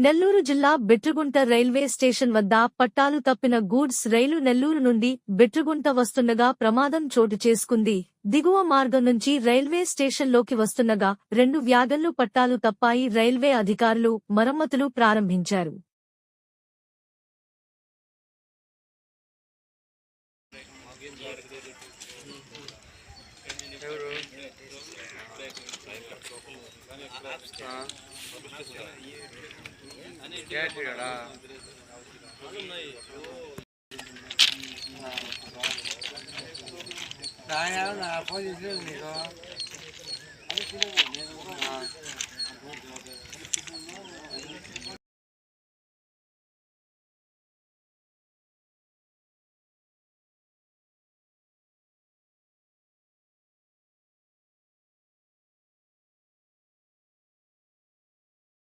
నెల్లూరు జిల్లా Bitragunta railway station వద్ద పట్టాలు తప్పిన గూడ్స్ రైలు నెల్లూరు నుండి బిట్రగుంట వస్తుండగా ప్రమాదం చోటు చేసుకుంది. దిగువ మార్గం నుంచి రైల్వే స్టేషన్లోకి వస్తుండగా 2 వ్యాగన్లు పట్టాలు తప్పాయి. రైల్వే అధికారులు మరమ్మతులు ప్రారంభించారు. ఫోన్ చేసి